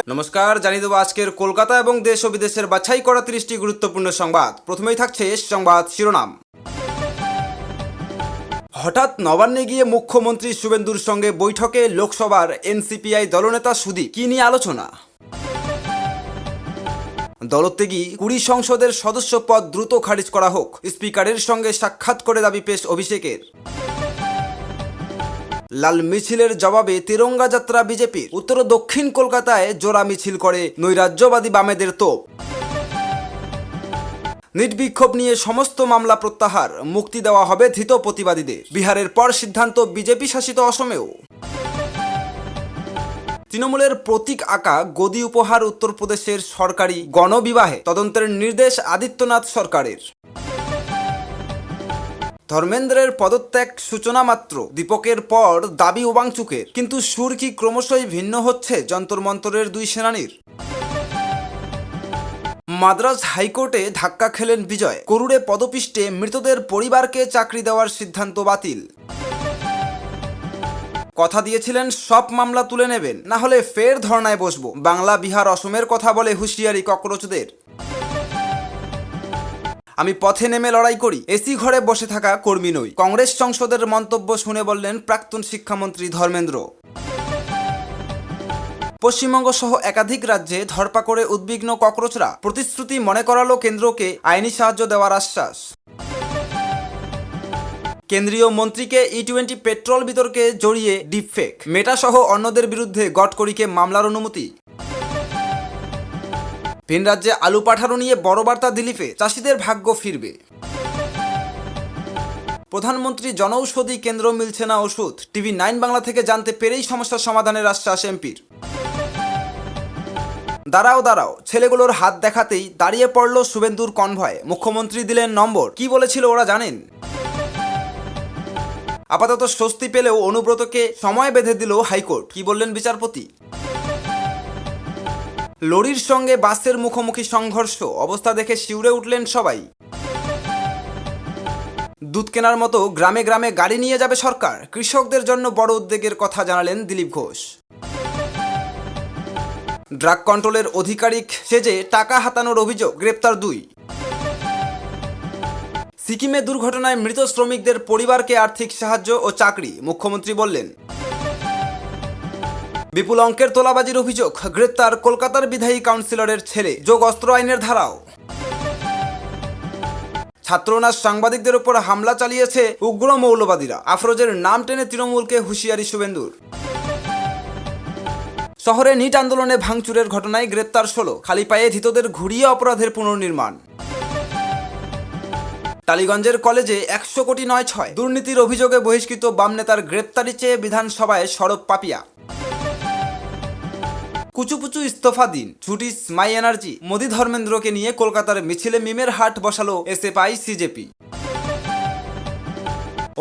নমস্কার, জানিয়ে দেবো আজকের কলকাতা এবং দেশ ও বিদেশের বাছাই করা 30টি গুরুত্বপূর্ণ সংবাদ। প্রথমেই থাকছে সংবাদ শিরোনাম। হঠাৎ নবান্নে গিয়ে মুখ্যমন্ত্রী শুভেন্দুর সঙ্গে বৈঠকে লোকসভার এনসিপিআই দলনেতা সুদীপ, কি নিয়ে আলোচনা? দলত্যাগী 20 সংসদের সদস্য পদ দ্রুত খারিজ করা হোক, স্পিকারের সঙ্গে সাক্ষাৎ করে দাবি পেশ অভিষেকের। লাল মিছিলের জবাবে তিরঙ্গা যাত্রা বিজেপির। উত্তর ও দক্ষিণ কলকাতায় জোড়া মিছিল করে নৈরাজ্যবাদী বামেদের তোপ। নির্বিক্ষোভ নিয়ে সমস্ত মামলা প্রত্যাহার, মুক্তি দেওয়া হবে ধৃত প্রতিবাদীদের। বিহারের পর সিদ্ধান্ত বিজেপি শাসিত অসমেও। তৃণমূলের প্রতীক আঁকা গদি উপহার উত্তরপ্রদেশের সরকারি গণবিবাহে, তদন্তের নির্দেশ আদিত্যনাথ সরকারের। ধর্মেন্দ্রের পদত্যাগ সূচনা মাত্র, দীপকের পর দাবি ওবাংচুকের, কিন্তু সুর কি ক্রমশই ভিন্ন হচ্ছে যন্তর মন্তরের দুই সেনানীর? মাদ্রাজ হাইকোর্টে ধাক্কা খেলেন বিজয়, করুড়ে পদপিষ্টে মৃতদের পরিবারকে চাকরি দেওয়ার সিদ্ধান্ত বাতিল। কথা দিয়েছিলেন সব মামলা তুলে নেবেন, না হলে ফের ধর্নায় বসবো, বাংলা বিহার অসমের কথা বলে হুঁশিয়ারি ককরোচদের। আমি পথে নেমে লড়াই করি, এসি ঘরে বসে থাকা কর্মী নই, কংগ্রেস সংসদের মন্তব্য শুনে বললেন প্রাক্তন শিক্ষামন্ত্রী ধর্মেন্দ্র। পশ্চিমবঙ্গ সহ একাধিক রাজ্যে ধরপাকড়ে উদ্বিগ্ন ককরোচরা, প্রতিশ্রুতি মনে করালো কেন্দ্রকে আইনি সাহায্য দেওয়ার আশ্বাস। কেন্দ্রীয় মন্ত্রীকে E20 পেট্রোল বিতর্কে জড়িয়ে ডিপফেক, মেটা সহ অন্যদের বিরুদ্ধে গডকরিকে মামলার অনুমতি। ভিন রাজ্যে আলু পাঠানো নিয়ে বড় বার্তা দিলীপে, চাষিদের ভাগ্য ফিরবে। প্রধানমন্ত্রী জনঔষধি কেন্দ্র, মিলছে না ওষুধ, TV9 বাংলা থেকে জানতে পেরেই সমস্যা সমাধানের আশ্বাস এমপির। দাঁড়াও দাঁড়াও, ছেলেগুলোর হাত দেখাতেই দাঁড়িয়ে পড়ল শুভেন্দুর কনভয়, মুখ্যমন্ত্রী দিলেন নম্বর। কি বলেছিল ওরা জানেন? আপাতত স্বস্তি পেলেও অনুব্রতকে সময় বেঁধে দিল হাইকোর্ট, কি বললেন বিচারপতি? লরির সঙ্গে বাসের মুখোমুখি সংঘর্ষ, অবস্থা দেখে শিউরে উঠলেন সবাই। দুধ কেনার মতো গ্রামে গ্রামে গাড়ি নিয়ে যাবে সরকার, কৃষকদের জন্য বড় উদ্বেগের কথা জানালেন দিলীপ ঘোষ। ড্রাগ কন্ট্রোলের আধিকারিক সেজে টাকা হাতানোর অভিযোগ, গ্রেপ্তার 2। সিকিমে দুর্ঘটনায় মৃত শ্রমিকদের পরিবারকে আর্থিক সাহায্য ও চাকরি, মুখ্যমন্ত্রী বললেন। বিপুল অঙ্কের তোলাবাজির অভিযোগ, গ্রেপ্তার কলকাতার বিধায়ী কাউন্সিলরের ছেলে, যোগ অস্ত্র আইনের ধারাও। ছাত্রনাস সাংবাদিকদের উপর হামলা চালিয়েছে উগ্র মৌলবাদীরা, আফরোজের নাম টেনে তৃণমূলকে হুঁশিয়ারি শুভেন্দুর। শহরে নিট আন্দোলনে ভাঙচুরের ঘটনায় গ্রেপ্তার 16, খালি পায়ে ধৃতদের ঘুরিয়ে অপরাধের পুনর্নির্মাণ। টালিগঞ্জের কলেজে 100 কোটি নয় 6 দুর্নীতির অভিযোগে বহিষ্কৃত বাম নেতার গ্রেপ্তারি চেয়ে বিধানসভায় সরব পাপিয়া। কুচুপুচু ইস্তফা দিন, ছুটি মাই এনার্জি, মোদি ধর্মেন্দ্রকে নিয়ে কলকাতার মিছিলে মিমের হাট বসালো এসএফআই সিজেপি।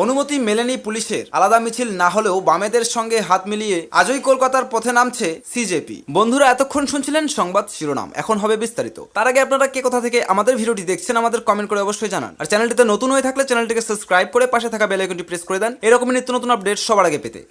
অনুমতি মেলেনি পুলিশের, আলাদা মিছিল না হলেও বামেদের সঙ্গে হাত মিলিয়ে আজই কলকাতার পথে নামছে সিজেপি। বন্ধুরা, এতক্ষণ শুনছিলেন সংবাদ শিরোনাম, এখন হবে বিস্তারিত। তার আগে আপনারা কে কোথা থেকে আমাদের ভিডিওটি দেখছেন আমাদের কমেন্ট করে অবশ্যই জানান, আর চ্যানেলটিতে নতুন হয়ে থাকলে চ্যানেলটিকে সাবস্ক্রাইব করে পাশে থাকা বেল আইকনটি প্রেস করে দেন এরকমই নিত্য নতুন আপডেট সবার আগে পেতে।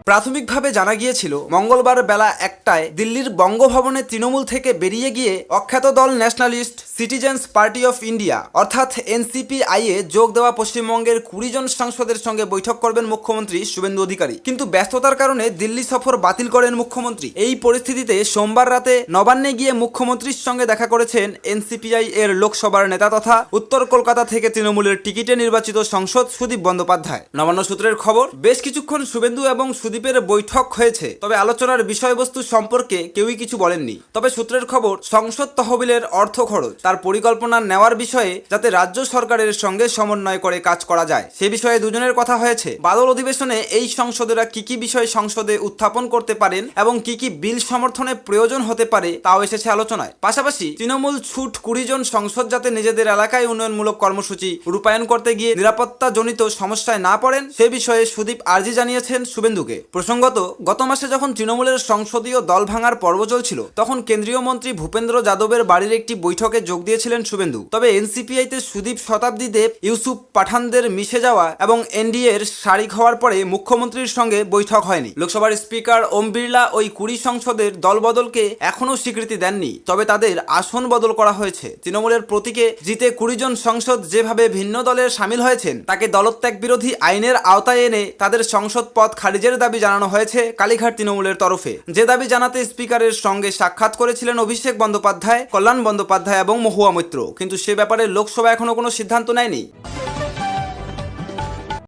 প্রাথমিকভাবে জানা গিয়েছিল মঙ্গলবার বেলা 1টায় দিল্লির বঙ্গভবনে তৃণমূল থেকে বেরিয়ে গিয়ে অখ্যাত দল nationalist citizens party of India অর্থাৎ এনসিপিআই এ যোগ দেওয়া পশ্চিমবঙ্গের 20 জন সাংসদের সঙ্গে বৈঠক করবেন মুখ্যমন্ত্রী শুভেন্দু অধিকারী, কিন্তু ব্যস্ততার কারণে দিল্লি সফর বাতিল করেন মুখ্যমন্ত্রী। এই পরিস্থিতিতে সোমবার রাতে নবান্নে গিয়ে মুখ্যমন্ত্রীর সঙ্গে দেখা করেছেন এনসিপিআই এর লোকসভার নেতা তথা উত্তর কলকাতা থেকে তৃণমূলের টিকিটে নির্বাচিত সাংসদ সুদীপ বন্দ্যোপাধ্যায়। নবান্ন সূত্রের খবর, বেশ কিছুক্ষণ শুভেন্দু এবং সুদীপের বৈঠক হয়েছে, তবে আলোচনার বিষয়বস্তু সম্পর্কে কেউই কিছু বলেননি। তবে সূত্রের খবর, সংসদ তহবিলের অর্থ খরচ তার পরিকল্পনা নেওয়ার বিষয়ে যাতে রাজ্য সরকারের সঙ্গে সমন্বয় করে কাজ করা যায় সে বিষয়ে দুজনের কথা হয়েছে। বাদল অধিবেশনে এই সংসদেরা কি কি বিষয় সংসদে উত্থাপন করতে পারেন এবং কি কি বিল সমর্থনে প্রয়োজন হতে পারে তাও এসেছে আলোচনায়। পাশাপাশি তৃণমূল ছুট 20 জন সংসদ যাতে নিজেদের এলাকায় উন্নয়নমূলক কর্মসূচি রূপায়ণ করতে গিয়ে নিরাপত্তাজনিত সমস্যায় না পড়েন সে বিষয়ে সুদীপ আর্জি জানিয়েছেন শুভেন্দুকে। প্রসঙ্গত, গত মাসে যখন তৃণমূলের সংসদীয় দল ভাঙার পর্ব চলছিল, তখন কেন্দ্রীয় মন্ত্রী ভূপেন্দ্র যাদবের বাড়ির একটি বৈঠকে যোগ দিয়েছিলেন শুভেন্দু। তবে এনসিপিআইতে সুদীপ শতাব্দী দেব, ইউসুফ পাঠানদের মিশে যাওয়া এবং এনডিএর শারিক হওয়ার পরে মুখ্যমন্ত্রীর সঙ্গে বৈঠক হয়নি। লোকসভার স্পিকার ওম বিড়লা ওই 20 সংসদের দলবদলকে এখনও স্বীকৃতি দেননি, তবে তাদের আসন বদল করা হয়েছে। তৃণমূলের প্রতীকে জিতে 20 জন সংসদ যেভাবে ভিন্ন দলে সামিল হয়েছেন, তাকে দলত্যাগ বিরোধী আইনের আওতায় এনে তাদের সংসদ পদ খারিজের দাবি জানানো হয়েছে কালীঘাট তৃণমূলের তরফে। যে দাবি জানাতে স্পিকারের সঙ্গে সাক্ষাৎ করেছিলেন অভিষেক বন্দ্যোপাধ্যায়, কল্যাণ বন্দ্যোপাধ্যায় এবং মহুয়া মৈত্র, কিন্তু সে ব্যাপারে লোকসভা এখনো কোনো সিদ্ধান্ত নেয়নি।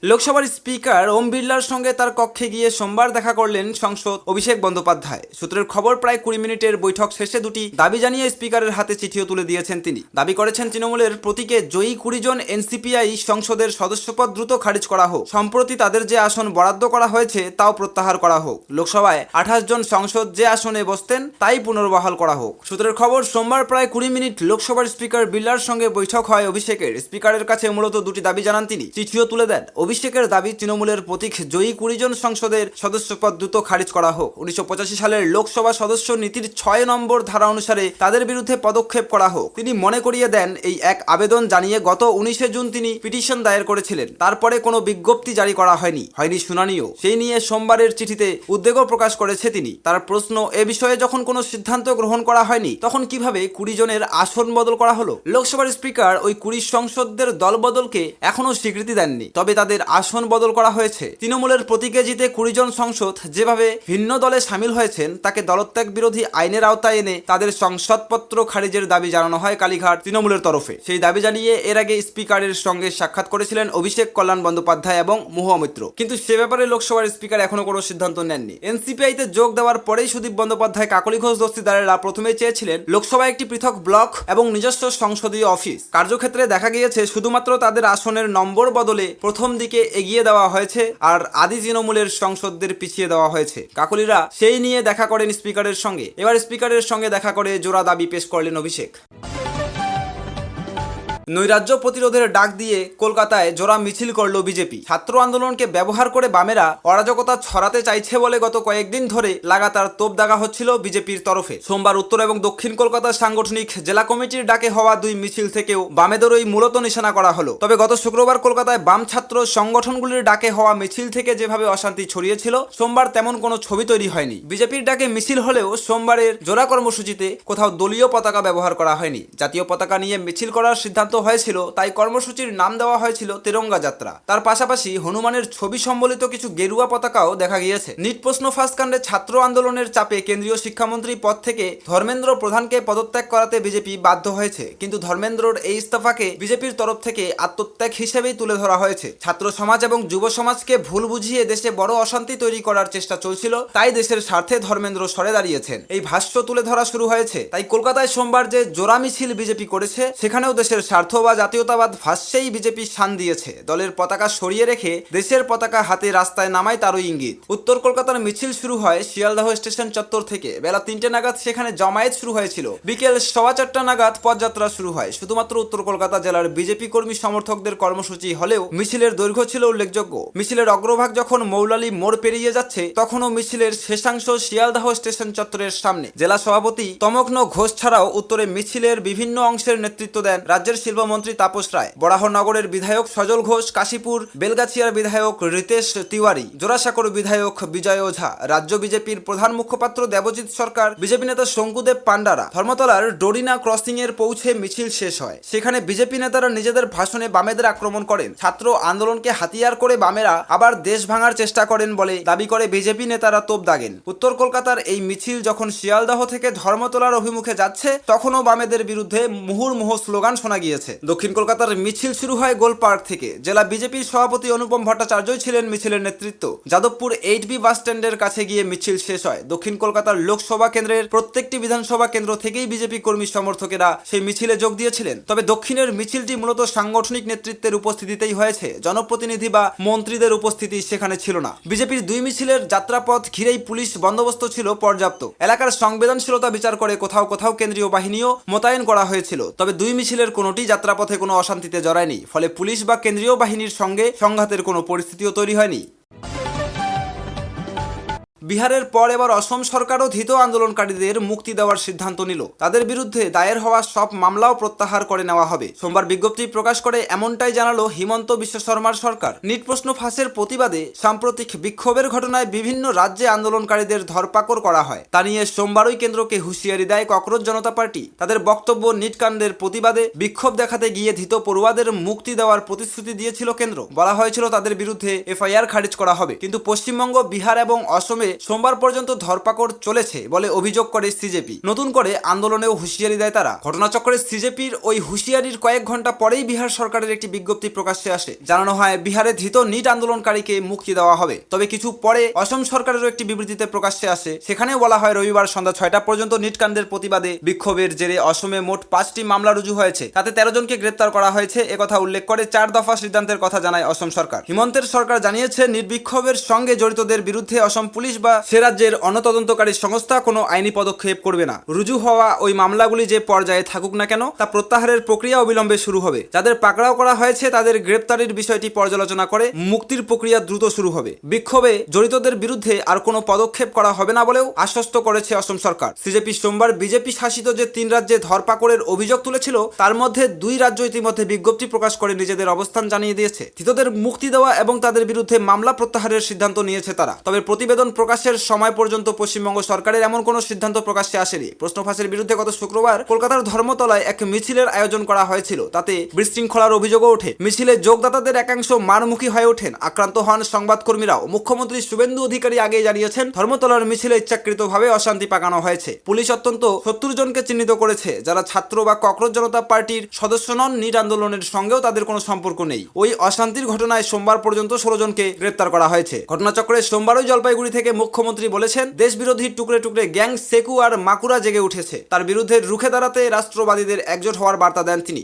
লোকসভার স্পিকার ওম বিড়লার সঙ্গে তার কক্ষে গিয়ে সোমবার দেখা করলেন সাংসদ অভিষেক বন্দ্যোপাধ্যায়। সূত্রের খবর, প্রায় 20 মিনিটের বৈঠক শেষে দুটি দাবি জানিয়ে স্পিকারের হাতে চিঠিও তুলে দিয়েছেন তিনি। দাবি করেছেন তৃণমূলের প্রতীকে জয়ী 20 জন এনসিপিআই সংসদের সদস্যপদ দ্রুত খারিজ করা হোক। সম্প্রতি তাদের যে আসন বরাদ্দ করা হয়েছে তাও প্রত্যাহার করা হোক। লোকসভায় 28 জন সংসদ যে আসনে বসতেন তাই পুনর্বহাল করা হোক। সূত্রের খবর, সোমবার প্রায় 20 মিনিট লোকসভার স্পিকার বিড়লার সঙ্গে বৈঠক হয় অভিষেকের। স্পিকারের কাছে মূলত দুটি দাবি জানান তিনি, চিঠিও তুলে দেন। অভিষেকের দাবি, তৃণমূলের প্রতীক জয়ী 20 জন সংসদের সদস্যপদ দ্রুত খারিজ করা হোক। 1985 সালের লোকসভা সদস্য নীতির 6 নম্বর ধারা অনুসারে তাদের বিরুদ্ধে পদক্ষেপ করা হোক। তিনি মনে করিয়ে দেন, এই এক আবেদন জানিয়ে গত 19 জুন তিনি পিটিশন দায়ের করেছিলেন। তারপরে কোনো বিজ্ঞপ্তি জারি করা হয়নি শুনানিও। সেই নিয়ে সোমবারের চিঠিতে উদ্বেগও প্রকাশ করেছে তিনি। তার প্রশ্ন, এ বিষয়ে যখন কোনো সিদ্ধান্ত গ্রহণ করা হয়নি, তখন কিভাবে 20 জনের আসন বদল করা হলো? লোকসভার স্পিকার ওই 20 সংসদদের দল বদলকে এখনো স্বীকৃতি দেননি, তবে তাদের আসন বদল করা হয়েছে। তৃণমূলের প্রতীকে জিতে 20 জন সংসদ যেভাবে ভিন্ন দলে সামিল হয়েছেন, তাকে দলত্যাগ বিরোধী আইনের আওতায় এনে তাদের সংসদপত্র খারিজের দাবি জানানো হয় কালীঘাট তৃণমূলের তরফে। সেই দাবি জানিয়ে এর আগে স্পিকারের সঙ্গে সাক্ষাৎ করেছিলেন অভিষেক, কল্যাণ বন্দ্যোপাধ্যায় এবং মহুয়া মৈত্র, কিন্তু সে ব্যাপারে লোকসভার স্পিকার এখনো কোনো সিদ্ধান্ত নেননি। এনসিপিআইতে যোগ দেওয়ার পরেই সুদীপ বন্দ্যোপাধ্যায়, কাকলি ঘোষ দস্তিদারেরা প্রথমেই চেয়েছিলেন লোকসভায় একটি পৃথক ব্লক এবং নিজস্ব সংসদীয় অফিস। কার্যক্ষেত্রে দেখা গিয়েছে শুধুমাত্র তাদের আসনের নম্বর বদলে প্রথম দিকে এগিয়ে দেওয়া হয়েছে আর আদি তৃণমূলের সংসদদের পিছিয়ে দেওয়া হয়েছে। কাকলিরা সেই নিয়ে দেখা করেন স্পিকারের সঙ্গে। এবার স্পিকারের সঙ্গে দেখা করে জোড়া দাবি পেশ করলেন অভিষেক। নৈরাজ্য প্রতিরোধের ডাক দিয়ে কলকাতায় জোড়া মিছিল করল বিজেপি। ছাত্র আন্দোলনকে ব্যবহার করে বামেরা অরাজকতা ছড়াতে চাইছে বলে গত কয়েকদিন ধরে লাগাতার তোপ দাগা হচ্ছিল বিজেপির তরফে। সোমবার উত্তর এবং দক্ষিণ কলকাতার সাংগঠনিক জেলা কমিটির ডাকে হওয়া 2 মিছিল থেকেও বামেদেরই মূলত নিশানা করা হলো। তবে গত শুক্রবার কলকাতায় বাম ছাত্র সংগঠনগুলির ডাকে হওয়া মিছিল থেকে যেভাবে অশান্তি ছড়িয়েছিল, সোমবার তেমন কোনো ছবি তৈরি হয়নি। বিজেপির ডাকে মিছিল হলেও সোমবারের জোড়া কর্মসূচিতে কোথাও দলীয় পতাকা ব্যবহার করা হয়নি। জাতীয় পতাকা নিয়ে মিছিল করার সিদ্ধান্ত হয়েছিল, তাই কর্মসূচির নাম দেওয়া হয়েছিল তেরঙ্গা যাত্রা। তার পাশাপাশি হনুমানের ছবি সম্বলিত কিছু গেরুয়া পতাকাও দেখা গিয়েছে। নিট প্রশ্ন ফাঁস কাণ্ডে ছাত্র আন্দোলনের চাপে কেন্দ্রীয় শিক্ষামন্ত্রী পদ থেকে ধর্মেন্দ্র প্রধানকে পদত্যাগ করাতে বিজেপি বাধ্য হয়েছে, কিন্তু ধর্মেন্দ্রর এই ইস্তফাকে বিজেপির তরফ থেকে আত্মত্যাগ হিসেবেই তুলে ধরা হয়েছে। ছাত্র সমাজ এবং যুব সমাজকে ভুল বুঝিয়ে দেশে বড় অশান্তি তৈরি করার চেষ্টা চলছিল, তাই দেশের স্বার্থে ধর্মেন্দ্র সরে দাঁড়িয়েছেন, এই ভাষ্য তুলে ধরা শুরু হয়েছে। তাই কলকাতায় সোমবার যে জোড়া মিছিল বিজেপি করেছে, সেখানেও দেশের স্বার্থ বা জাতীয়তাবাদ ভাষ্যেই বিজেপি শান দিয়েছে। দলের পতাকা সরিয়ে রেখে দেশের পতাকা হাতে রাস্তায় নামায় তারই ইঙ্গিত। উত্তর কলকাতার মিছিল শুরু হয় শিয়ালদহ স্টেশন চত্বর থেকে। বেলা 3টে নাগাদ সেখানে জমায়েত শুরু হয়েছিল। বিকেল 4:15 নাগাদ পদযাত্রা শুরু হয়। শুধুমাত্র উত্তর কলকাতা জেলার বিজেপি কর্মী সমর্থকদের কর্মসূচি হলেও মিছিলের দৈর্ঘ্য ছিল উল্লেখযোগ্য। মিছিলের অগ্রভাগ যখন মৌলালী মোড় পেরিয়ে যাচ্ছে, তখনও মিছিলের শেষাংশ শিয়ালদহ স্টেশন চত্বরের সামনে। জেলা সভাপতি তমগ্ন ঘোষ ছাড়াও উত্তরে মিছিলের বিভিন্ন অংশের নেতৃত্ব দেন রাজ্যের শিল্পমন্ত্রী তাপস রায়, বরাহনগরের বিধায়ক সজল ঘোষ, কাশীপুর বেলগাছিয়ার বিধায়ক রিতেশ তিওয়ারি, জোড়াসাঁকোর বিধায়ক বিজয় ওঝা, রাজ্য বিজেপির প্রধান মুখপাত্র দেবজিৎ সরকার, বিজেপি নেতা শঙ্কুদেব পান্ডারা। ধর্মতলার ডোরিনা ক্রসিং এর পৌঁছে মিছিল শেষ হয়। সেখানে বিজেপি নেতারা নিজেদের ভাষণে বামেদের আক্রমণ করেন। ছাত্র আন্দোলনকে হাতিয়ার করে বামেরা আবার দেশ ভাঙার চেষ্টা করেন বলে দাবি করে বিজেপি নেতারা তোপ দাগেন। উত্তর কলকাতার এই মিছিল যখন শিয়ালদহ থেকে ধর্মতলার অভিমুখে যাচ্ছে, তখনও বামেদের বিরুদ্ধে মুহুর্মুহু স্লোগান শোনা গিয়েছে। দক্ষিণ কলকাতার মিছিল শুরু হয় গোল পার্ক থেকে। জেলা বিজেপির সভাপতি অনুপম ভট্টাচার্যই ছিলেন মিছিলের নেতৃত্ব। যাদবপুর 8B বাস স্ট্যান্ডের কাছে গিয়ে মিছিল শেষ হয়। দক্ষিণ কলকাতার লোকসভা কেন্দ্রের প্রত্যেকটি বিধানসভা কেন্দ্র থেকেই বিজেপি কর্মী সমর্থকেরা সেই মিছিলে যোগ দিয়েছিলেন। তবে দক্ষিণের মিছিলটি মূলত সাংগঠনিক নেতৃত্বের উপস্থিতিতেই হয়েছে, জনপ্রতিনিধি বা মন্ত্রীদের উপস্থিতি সেখানে ছিল না। বিজেপির 2 মিছিলের যাত্রাপথ ঘিরেই পুলিশ বন্দোবস্ত ছিল পর্যাপ্ত। এলাকার সংবেদনশীলতা বিচার করে কোথাও কোথাও কেন্দ্রীয় বাহিনীও মোতায়েন করা হয়েছিল। তবে 2 মিছিলের কোনোটি যাত্রাপথে কোনো অশান্তিতে জড়ায়নি, ফলে পুলিশ বা কেন্দ্রীয় বাহিনীর সঙ্গে সংঘাতের কোনো পরিস্থিতিও তৈরি হয়নি। বিহারের পর এবার অসম সরকারও ধৃত আন্দোলনকারীদের মুক্তি দেওয়ার সিদ্ধান্ত নিল। তাদের বিরুদ্ধে দায়ের হওয়া সব মামলাও প্রত্যাহার করে নেওয়া হবে। সোমবার বিজ্ঞপ্তি প্রকাশ করে এমনটাই জানালো হিমন্ত বিশ্ব শর্মার সরকার। নিট প্রশ্ন ফাঁসের প্রতিবাদে সাম্প্রতিক বিক্ষোভের ঘটনায় বিভিন্ন রাজ্যে আন্দোলনকারীদের ধরপাকড় করা হয়। তা নিয়ে সোমবারই কেন্দ্রকে হুঁশিয়ারি দেয় ককরোচ জনতা পার্টি। তাদের বক্তব্য, নিট কাণ্ডের প্রতিবাদে বিক্ষোভ দেখাতে গিয়ে ধৃত পড়ুয়াদের মুক্তি দেওয়ার প্রতিশ্রুতি দিয়েছিল কেন্দ্র। বলা হয়েছিল তাদের বিরুদ্ধে এফআইআর খারিজ করা হবে, কিন্তু পশ্চিমবঙ্গ, বিহার এবং অসমে সোমবার পর্যন্ত ধরপাকড় চলেছে বলে অভিযোগ করে সিজেপি। নতুন করে আন্দোলনেও হুঁশিয়ারি দেয় তারা। ঘটনাচক্রে সিজেপির ওই হুঁশিয়ারির কয়েক ঘন্টা পরেই বিহার সরকারের একটি বিজ্ঞপ্তি প্রকাশ্যে আসে। জানানো হয় বিহারে ধৃত নিট আন্দোলনকারীকে মুক্তি দেওয়া হবে। তবে কিছু পরে অসম সরকারেরও একটি বিবৃতিতে প্রকাশ্যে আসে। সেখানেও বলা হয় রবিবার সন্ধ্যা 6টা পর্যন্ত নিট কাণ্ডের প্রতিবাদে বিক্ষোভের জেরে অসমে মোট 5টি মামলা রুজু হয়েছে, তাতে 13 জনকে গ্রেপ্তার করা হয়েছে। একথা উল্লেখ করে 4 দফা সিদ্ধান্তের কথা জানায় অসম সরকার। হিমন্তের সরকার জানিয়েছে নির্বিক্ষোভের সঙ্গে জড়িতদের বিরুদ্ধে অসম পুলিশ বা সে রাজ্যের অনতদন্তকারী সংস্থা কোনো আইনি পদক্ষেপ করবে না। রুজু হওয়া ওই মামলাগুলি যে পর্যায়ে থাকুক না কেন, তা প্রত্যাহারের প্রক্রিয়া অবিলম্বে শুরু হবে। যাদের পাকড়াও করা হয়েছে তাদের গ্রেপ্তারির বিষয়টি পর্যালোচনা করে মুক্তির প্রক্রিয়া দ্রুত শুরু হবে। বিক্ষোভে জড়িতদের বিরুদ্ধে আর কোনো পদক্ষেপ করা হবে না বলেও আশ্বস্ত করেছে অসম সরকার। সিজেপি সোমবার বিজেপি শাসিত যে 3 রাজ্যে ধরপাকড়ের অভিযোগ তুলেছিল, তার মধ্যে 2 রাজ্য ইতিমধ্যে বিজ্ঞপ্তি প্রকাশ করে নিজেদের অবস্থান জানিয়ে দিয়েছে। ধৃতদের মুক্তি দেওয়া এবং তাদের বিরুদ্ধে মামলা প্রত্যাহারের সিদ্ধান্ত নিয়েছে তারা। তবে প্রতিবেদন প্রকাশের সময় পর্যন্ত পশ্চিমবঙ্গ সরকারের এমন কোনো সিদ্ধান্ত প্রকাশ্যে আসেনি। প্রশ্ন ফাঁসের বিরুদ্ধে গত শুক্রবার কলকাতার ধর্মতলায় এক মিছিলের আয়োজন করা হয়েছিল। তাতে বিশৃঙ্খলার অভিযোগও ওঠে। মিছিলে যোগদাতাদের একাংশ মারমুখী হয়ে ওঠেন, আক্রান্ত হন সংবাদকর্মীরাও। মুখ্যমন্ত্রী শুভেন্দু অধিকারী আগেই জানিয়েছেন ধর্মতলার মিছিলে ইচ্ছাকৃতভাবে অশান্তি পাকানো হয়েছে। পুলিশ অত্যন্ত 70 জনকে চিহ্নিত করেছে যারা ছাত্র বা ককরোচ জনতা পার্টির সদস্য নন। নিট আন্দোলনের সঙ্গেও তাদের কোনো সম্পর্ক নেই। ওই অশান্তির ঘটনায় সোমবার পর্যন্ত 16 জনকে গ্রেপ্তার করা হয়েছে। ঘটনাচক্রে সোমবারই জলপাইগুড়ি থেকে মুখ্যমন্ত্রী বলেছেন দেশবিরোধী টুকরে টুকরে গ্যাং সেকু আর মাকুরা জেগে উঠেছে। তার বিরুদ্ধে রুখে দাঁড়াতে রাষ্ট্রবাদীদের একজোট হওয়ার বার্তা দেন তিনি।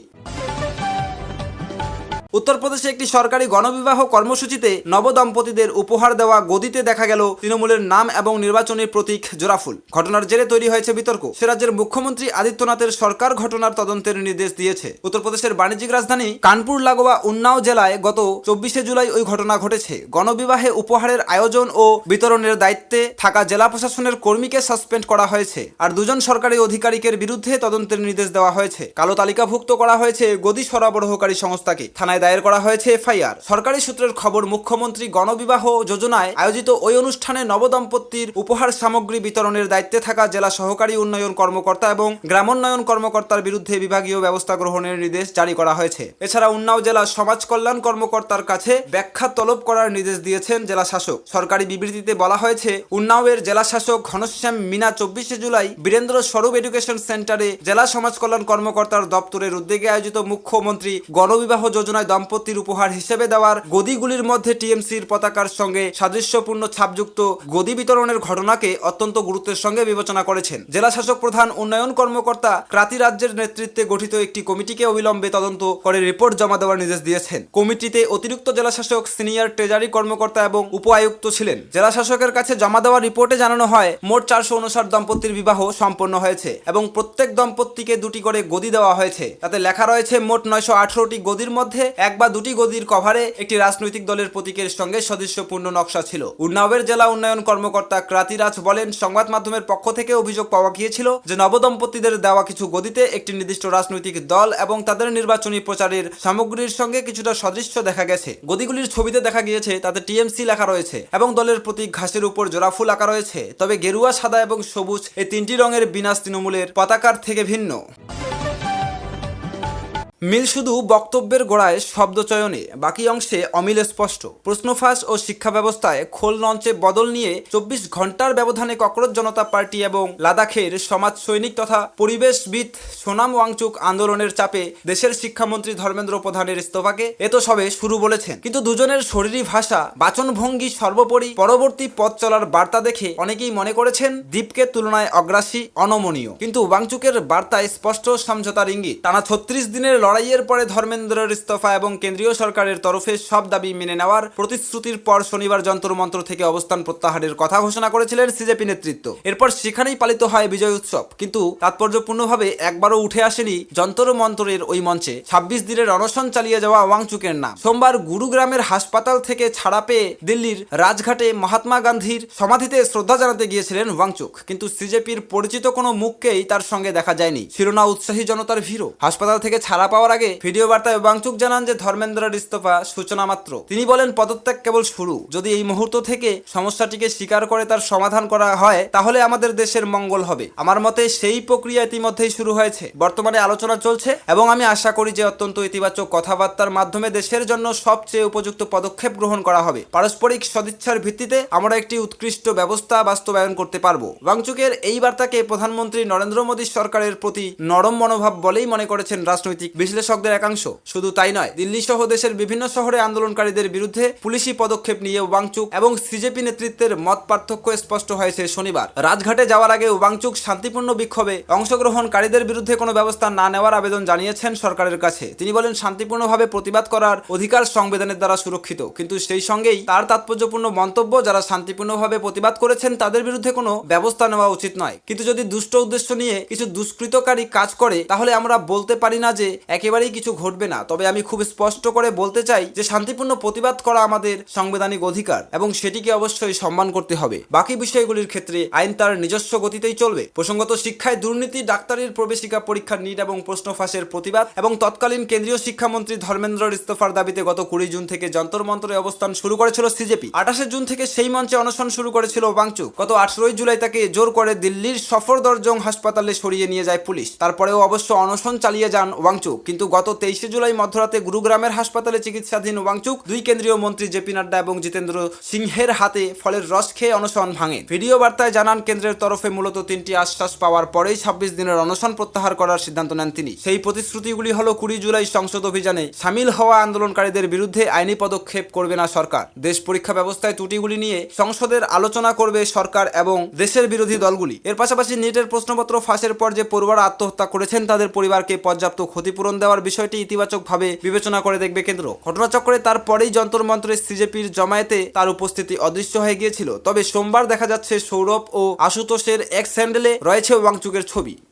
উত্তরপ্রদেশে একটি সরকারি গণবিবাহ কর্মসূচিতে নবদম্পতিদের উপহার দেওয়া গদিতে দেখা গেল তৃণমূলের নাম এবং নির্বাচনী প্রতীক জোড়াফুল। ঘটনার জেরে তৈরি হয়েছে বিতর্ক। সে রাজ্যের মুখ্যমন্ত্রী আদিত্যনাথের সরকার ঘটনার তদন্তের নির্দেশ দিয়েছে। উত্তরপ্রদেশের বাণিজ্যিক রাজধানী কানপুর লাগোয়া উন্নাও জেলায় গত 24শে জুলাই ওই ঘটনা ঘটেছে। গণবিবাহে উপহারের আয়োজন ও বিতরণের দায়িত্বে থাকা জেলা প্রশাসনের কর্মীকে সাসপেন্ড করা হয়েছে, আর 2 জন সরকারি আধিকারিকের বিরুদ্ধে তদন্তের নির্দেশ দেওয়া হয়েছে। কালো তালিকাভুক্ত করা হয়েছে গদি সরবরাহকারী সংস্থাকে। থানায় দায়ের করা হয়েছে এফআইআর। সরকারি সূত্রের খবর, মুখ্যমন্ত্রী গণবিবাহ যোজনায় আয়োজিত ওই অনুষ্ঠানে নবদম্পতির উপহার সামগ্রী বিতরণের দায়িত্বে থাকা জেলা সহকারী উন্নয়ন কর্মকর্তা এবং গ্রামোন্নয়ন কর্মকর্তার বিরুদ্ধে বিভাগীয় ব্যবস্থা গ্রহণের নির্দেশ জারি করা হয়েছে। এছাড়া উন্নাও জেলা সমাজ কল্যাণ কর্মকর্তার কাছে ব্যাখ্যা তলব করার নির্দেশ দিয়েছেন জেলা শাসক। সরকারি বিবৃতিতে বলা হয়েছে উন্নাওয়ের জেলা শাসক ঘনশ্যাম মিনা 24শে জুলাই বীরেন্দ্র স্বরূপ এডুকেশন সেন্টারে জেলা সমাজ কল্যাণ কর্মকর্তার দপ্তরের উদ্যোগে আয়োজিত মুখ্যমন্ত্রী গণবিবাহ যোজনায় দম্পতির উপহার হিসেবে দেওয়ার গদিগুলির মধ্যে টিএমসির পতাকার সঙ্গে সাদৃশ্যপূর্ণ ছাপযুক্ত গদি বিতরণের ঘটনাকে অত্যন্ত গুরুত্বের সঙ্গে বিবেচনা করেছেন। জেলা শাসক প্রধান উন্নয়ন কর্মকর্তা ক্রাতি রাজ্যের নেতৃত্বে গঠিত একটি কমিটিকে অবিলম্বে তদন্ত করে রিপোর্ট জমা দেওয়ার নির্দেশ দিয়েছেন। কমিটিতে অতিরিক্ত জেলা শাসক, সিনিয়র ট্রেজারি কর্মকর্তা এবং উপ আয়ুক্ত ছিলেন। জেলা শাসকের কাছে জমা দেওয়া রিপোর্টে জানানো হয় মোট 459 দম্পতির বিবাহ সম্পন্ন হয়েছে এবং প্রত্যেক দম্পতিকে 2টি করে গদি দেওয়া হয়েছে। তাতে লেখা রয়েছে মোট 918টি গদির মধ্যে 1 বা 2টি গদির কভারে একটি রাজনৈতিক দলের প্রতীকের সঙ্গে সদৃশ্যপূর্ণ নকশা ছিল। উন্নাওয়ের জেলা উন্নয়ন কর্মকর্তা ক্রাতিরাজ বলেন, সংবাদ মাধ্যমের পক্ষ থেকে অভিযোগ পাওয়া গিয়েছিল যে নবদম্পতিদের দেওয়া কিছু গদিতে একটি নির্দিষ্ট রাজনৈতিক দল এবং তাদের নির্বাচনী প্রচারের সামগ্রীর সঙ্গে কিছুটা সদৃশ্য দেখা গেছে। গদিগুলির ছবিতে দেখা গিয়েছে তাতে টিএমসি লেখা রয়েছে এবং দলের প্রতীক ঘাসের উপর জোড়াফুল আঁকা রয়েছে। তবে গেরুয়া, সাদা এবং সবুজ এই 3টি রঙের বিন্যাস তৃণমূলের পতাকার থেকে ভিন্ন। মিল শুধু বক্তব্যের গোড়ায় শব্দচয়নে, বাকি অংশে অমিল স্পষ্ট। প্রশ্নফাঁস ও শিক্ষা ব্যবস্থায় খোল লঞ্চে বদল নিয়ে 24 ঘন্টার ব্যবধানে ককরোচ জনতা পার্টি এবং লাদাখের সমাজ সৈনিক তথা পরিবেশবিদ সোনাম ওয়াংচুক আন্দোলনের চাপে দেশের শিক্ষামন্ত্রী ধর্মেন্দ্র প্রধানের ইস্তফাকে এ তো সবে শুরু বলেছেন। কিন্তু দুজনের শরীরী ভাষা, বাচনভঙ্গি, সর্বোপরি পরবর্তী পথ চলার বার্তা দেখে অনেকেই মনে করেছেন দীপকে তুলনায় অগ্রাসী, অনমনীয়। কিন্তু ওয়াংচুকের বার্তায় স্পষ্ট সমঝোতার ইঙ্গিত। টানা 36 দিনের লড়াইয়ের পরে ধর্মেন্দ্রের ইস্তফা এবং কেন্দ্রীয় সরকারের তরফে সব দাবি মেনে নেওয়ার প্রতিশ্রুতির পর শনিবার যন্তর মন্ত্র থেকে অবস্থান প্রত্যাহারের কথা ঘোষণা করেছিলেন সিজেপি নেতৃত্ব। এরপর সেখানেই পালিত হয় বিজয় উৎসব, কিন্তু তাৎপর্যপূর্ণভাবে একবারও উঠে আসেনি যন্তর মন্ত্রের ওই মঞ্চে 26 দিনের অনশন চালিয়ে যাওয়া ওয়াংচুকের নাম। সোমবার গুরুগ্রামের হাসপাতাল থেকে ছাড়া পেয়ে দিল্লির রাজঘাটে মহাত্মা গান্ধীর সমাধিতে শ্রদ্ধা জানাতে গিয়েছিলেন ওয়াংচুক, কিন্তু সিজেপির পরিচিত কোনো মুখকেই তার সঙ্গে দেখা যায়নি। ছিল না উৎসাহী জনতার ভিড়ও। হাসপাতাল থেকে ছাড়া পাওয়ার আগে ভিডিও বার্তায় ওয়াংচুক জানান যে ধর্মেন্দ্রের ইস্তফা সূচনা মাত্র। তিনি বলেন, পদত্যাগ কেবল শুরু। যদি এই মুহূর্ত থেকে সমস্যাটিকে স্বীকার করে তার সমাধান করা হয় তাহলে আমাদের দেশের মঙ্গল হবে। আমার মতে সেই প্রক্রিয়া ইতিমধ্যেই শুরু হয়েছে, বর্তমানে আলোচনা চলছে এবং আমি আশা করি যে অত্যন্ত ইতিবাচক কথাবার্তার মাধ্যমে দেশের জন্য সবচেয়ে উপযুক্ত পদক্ষেপ গ্রহণ করা হবে। পারস্পরিক সদিচ্ছার ভিত্তিতে আমরা একটি উৎকৃষ্ট ব্যবস্থা বাস্তবায়ন করতে পারবো। ওয়াংচুকের এই বার্তাকে প্রধানমন্ত্রী নরেন্দ্র মোদী সরকারের প্রতি নরম মনোভাব বলেই মনে করেছেন রাজনৈতিক বিশ্লেষকদের একাংশ। শুধু তাই নয়, দিল্লি সহ দেশের বিভিন্ন শহরে আন্দোলনকারীদের বিরুদ্ধে পুলিশি পদক্ষেপ নিয়ে ওয়াংচুক এবং সিজেপি নেতৃত্বের মত পার্থক্য স্পষ্ট হয়েছে শনিবার। রাজঘাটে যাওয়ার আগে ওয়াংচুক শান্তিপূর্ণ বিক্ষোভে অংশগ্রহণকারীদের বিরুদ্ধে কোনো ব্যবস্থা না নেওয়ার আবেদন জানিয়েছেন সরকারের কাছে। তিনি বলেন, শান্তিপূর্ণভাবে প্রতিবাদ করার অধিকার সংবিধানের দ্বারা সুরক্ষিত, কিন্তু সেই সঙ্গেই তার তাৎপর্যপূর্ণ মন্তব্য, যারা শান্তিপূর্ণভাবে প্রতিবাদ করেছেন তাদের বিরুদ্ধে কোনো ব্যবস্থা নেওয়া উচিত নয়। কিন্তু যদি দুষ্ট উদ্দেশ্য নিয়ে কিছু দুষ্কৃতকারী কাজ করে তাহলে আমরা বলতে পারি না যে একেবারেই কিছু ঘটবে না। তবে আমি খুব স্পষ্ট করে বলতে চাই যে শান্তিপূর্ণ প্রতিবাদ করা আমাদের সাংবিধানিক অধিকার এবং সেটিকে অবশ্যই সম্মান করতে হবে। বাকি বিষয়গুলির ক্ষেত্রে আইন তার নিজস্ব গতিতেই চলবে। প্রসঙ্গত, শিক্ষায় দুর্নীতি, ডাক্তারির প্রবেশিকা পরীক্ষার নিট এবং প্রশ্ন ফাঁসের প্রতিবাদ এবং তৎকালীন কেন্দ্রীয় শিক্ষামন্ত্রী ধর্মেন্দ্রের ইস্তফার দাবিতে গত 20 জুন থেকে যন্তর মন্তরে অবস্থান শুরু করেছিল সিজেপি। 28 জুন থেকে সেই মঞ্চে অনশন শুরু করেছিল ওয়াংচুক। গত 18 জুলাই তাকে জোর করে দিল্লির সফরদরজং হাসপাতালে সরিয়ে নিয়ে যায় পুলিশ। তারপরেও অবশ্য অনশন চালিয়ে যান ওয়াংচুক, কিন্তু গত 23 জুলাই মধ্যরাতে গুরুগ্রামের হাসপাতালে চিকিৎসাধীন ওয়াংচুক দুই কেন্দ্রীয় মন্ত্রী জেপি নাড্ডা এবং জিতেন্দ্র সিংহের হাতে ফলের রস খেয়ে অনশন ভাঙে। ভিডিও বার্তায় জানান, কেন্দ্রের তরফে মূলত 3টি আশ্বাস পাওয়ার পরেই 26 দিনের অনশন প্রত্যাহার করার সিদ্ধান্ত নেন তিনি। সেই প্রতিশ্রুতিগুলি হলো 20 জুলাই সংসদ অভিযানে সামিল হওয়া আন্দোলনকারীদের বিরুদ্ধে আইনি পদক্ষেপ করবে না সরকার, দেশ পরীক্ষা ব্যবস্থায় ত্রুটিগুলি নিয়ে সংসদের আলোচনা করবে সরকার এবং দেশের বিরোধী দলগুলি। এর পাশাপাশি নিটের প্রশ্নপত্র ফাঁসের পর যে পড়ুয়ারা আত্মহত্যা করেছেন তাদের পরিবারকে পর্যাপ্ত ক্ষতিপূরণ দেওয়ার বিষয়টি ইতিবাচকভাবে বিবেচনা করে দেখবে কেন্দ্র। ঘটনাচক্রে তারপরেই যন্তর মন্ত্রে সিজেপির জমায়েতে তার উপস্থিতি অদৃশ্য হয়ে গিয়েছিল। তবে সোমবার দেখা যাচ্ছে সৌরভ ও আশুতোষের এক্স হ্যান্ডেলে রয়েছে ওয়াংচুকের ছবি।